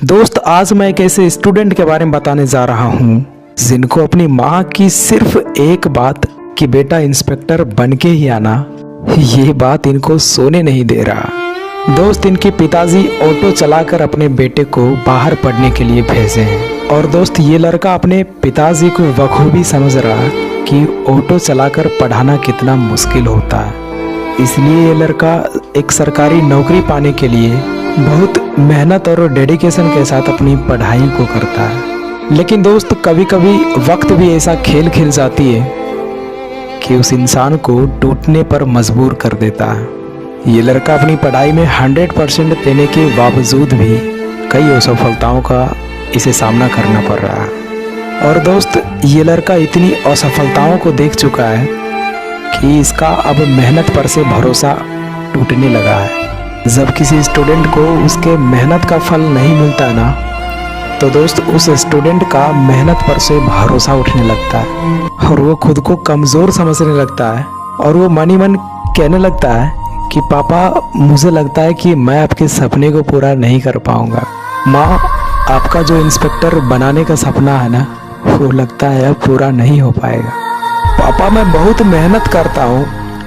दोस्त आज मैं एक ऐसे स्टूडेंट के बारे में बताने जा रहा हूँ जिनको अपनी माँ की सिर्फ एक बात कि बेटा इंस्पेक्टर बन के ही आना, ये बात इनको सोने नहीं दे रहा। दोस्त इनके पिताजी ऑटो चलाकर अपने बेटे को बाहर पढ़ने के लिए भेजे हैं और दोस्त ये लड़का अपने पिताजी को बखूबी समझ रहा कि ऑटो चलाकर पढ़ाना कितना मुश्किल होता है। इसलिए ये लड़का एक सरकारी नौकरी पाने के लिए बहुत मेहनत और डेडिकेशन के साथ अपनी पढ़ाई को करता है। लेकिन दोस्त कभी कभी वक्त भी ऐसा खेल खेल जाती है कि उस इंसान को टूटने पर मजबूर कर देता है। ये लड़का अपनी पढ़ाई में 100% देने के बावजूद भी कई असफलताओं का इसे सामना करना पड़ रहा है। और दोस्त ये लड़का इतनी असफलताओं को देख चुका है कि इसका अब मेहनत पर से भरोसा टूटने लगा है। जब किसी स्टूडेंट को उसके मेहनत का फल नहीं मिलता है ना, तो दोस्त उस स्टूडेंट का मेहनत पर से भरोसा उठने लगता है और वो खुद को कमज़ोर समझने लगता है और वो मन ही मन कहने लगता है कि पापा मुझे लगता है कि मैं आपके सपने को पूरा नहीं कर पाऊँगा। माँ, आपका जो इंस्पेक्टर बनाने का सपना है ना, वो लगता है पूरा नहीं हो पाएगा। पापा मैं बहुत मेहनत करता हूँ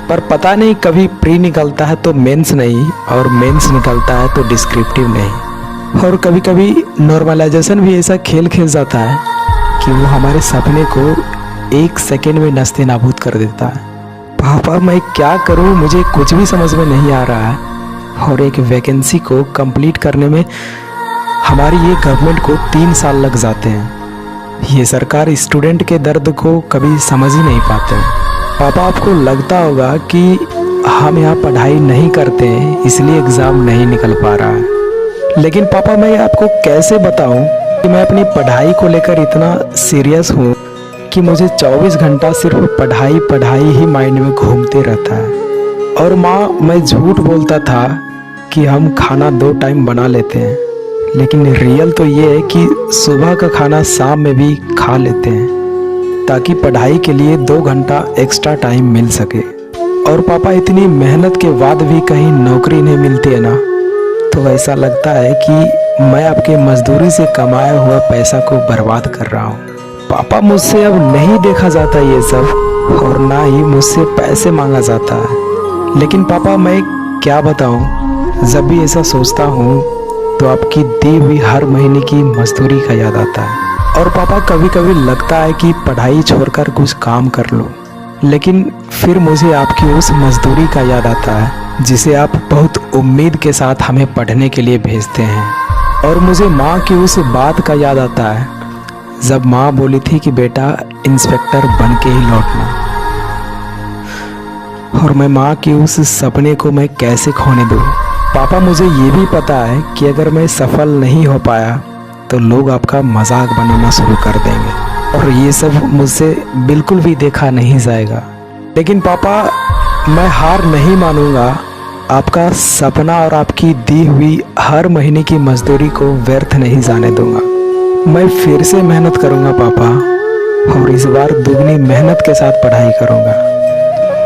पर पता नहीं कभी प्री निकलता है तो मेंस नहीं और मेंस निकलता है तो डिस्क्रिप्टिव नहीं। और कभी कभी नॉर्मलाइजेशन भी ऐसा खेल खेल जाता है कि वो हमारे सपने को 1 सेकेंड में नस्ते नाबूद कर देता है। पापा मैं क्या करूँ, मुझे कुछ भी समझ में नहीं आ रहा है। और एक वैकेंसी को कंप्लीट करने में हमारी ये गवर्नमेंट को 3 साल लग जाते हैं। ये सरकार स्टूडेंट के दर्द को कभी समझ ही नहीं पाते हैं। पापा आपको लगता होगा कि हम यहाँ पढ़ाई नहीं करते हैं इसलिए एग्ज़ाम नहीं निकल पा रहा है, लेकिन पापा मैं आपको कैसे बताऊं कि मैं अपनी पढ़ाई को लेकर इतना सीरियस हूँ कि मुझे 24 घंटा सिर्फ पढ़ाई ही माइंड में घूमते रहता है। और माँ मैं झूठ बोलता था कि हम खाना 2 टाइम बना लेते हैं, लेकिन रियल तो ये है कि सुबह का खाना शाम में भी खा लेते हैं ताकि पढ़ाई के लिए 2 घंटा एक्स्ट्रा टाइम मिल सके। और पापा इतनी मेहनत के बाद भी कहीं नौकरी नहीं मिलती है ना, तो ऐसा लगता है कि मैं आपके मजदूरी से कमाया हुआ पैसा को बर्बाद कर रहा हूँ। पापा मुझसे अब नहीं देखा जाता ये सब और ना ही मुझसे पैसे मांगा जाता है। लेकिन पापा मैं क्या बताऊँ, जब भी ऐसा सोचता हूँ तो आपकी दी हुई हर महीने की मजदूरी का याद आता है। और पापा कभी कभी लगता है कि पढ़ाई छोड़कर कुछ काम कर लो, लेकिन फिर मुझे आपकी उस मजदूरी का याद आता है जिसे आप बहुत उम्मीद के साथ हमें पढ़ने के लिए भेजते हैं। और मुझे माँ की उस बात का याद आता है जब माँ बोली थी कि बेटा इंस्पेक्टर बन के ही लौटना। और मैं माँ की उस सपने को मैं कैसे खोने दूँ। पापा मुझे ये भी पता है कि अगर मैं सफल नहीं हो पाया तो लोग आपका मजाक बनाना शुरू कर देंगे और ये सब मुझसे बिल्कुल भी देखा नहीं जाएगा। लेकिन पापा मैं हार नहीं मानूंगा, आपका सपना और आपकी दी हुई हर महीने की मजदूरी को व्यर्थ नहीं जाने दूंगा। मैं फिर से मेहनत करूंगा पापा, और इस बार दुगनी मेहनत के साथ पढ़ाई करूंगा।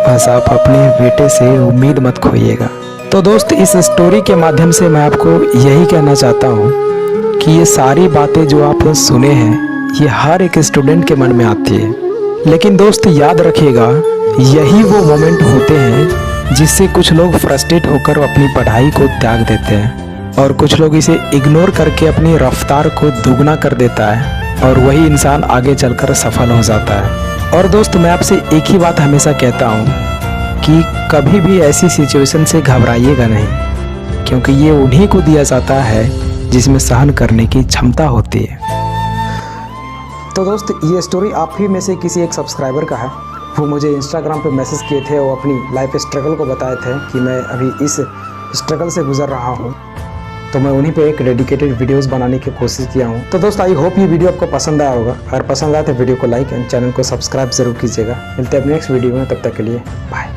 बस आप अपने बेटे से उम्मीद मत खोइएगा। तो दोस्त इस स्टोरी के माध्यम से मैं आपको यही कहना चाहता हूँ कि ये सारी बातें जो आप सुने हैं ये हर एक स्टूडेंट के मन में आती है। लेकिन दोस्त याद रखिएगा, यही वो मोमेंट होते हैं जिससे कुछ लोग फ्रस्ट्रेट होकर अपनी पढ़ाई को त्याग देते हैं और कुछ लोग इसे इग्नोर करके अपनी रफ्तार को दुगना कर देता है और वही इंसान आगे चलकर सफल हो जाता है। और दोस्त मैं आपसे एक ही बात हमेशा कहता हूँ कि कभी भी ऐसी सिचुएशन से घबराइएगा नहीं, क्योंकि ये उन्हीं को दिया जाता है जिसमें सहन करने की क्षमता होती है। तो दोस्त ये स्टोरी आप ही में से किसी एक सब्सक्राइबर का है। वो मुझे इंस्टाग्राम पे मैसेज किए थे, वो अपनी लाइफ स्ट्रगल को बताए थे कि मैं अभी इस स्ट्रगल से गुजर रहा हूँ, तो मैं उन्हीं पे एक डेडिकेटेड वीडियोस बनाने की कोशिश किया हूँ। तो दोस्त आई होप ये वीडियो आपको पसंद आया होगा। अगर पसंद आया तो वीडियो को लाइक एंड चैनल को सब्सक्राइब जरूर कीजिएगा। मिलते हैं नेक्स्ट वीडियो में, तब तक के लिए बाय।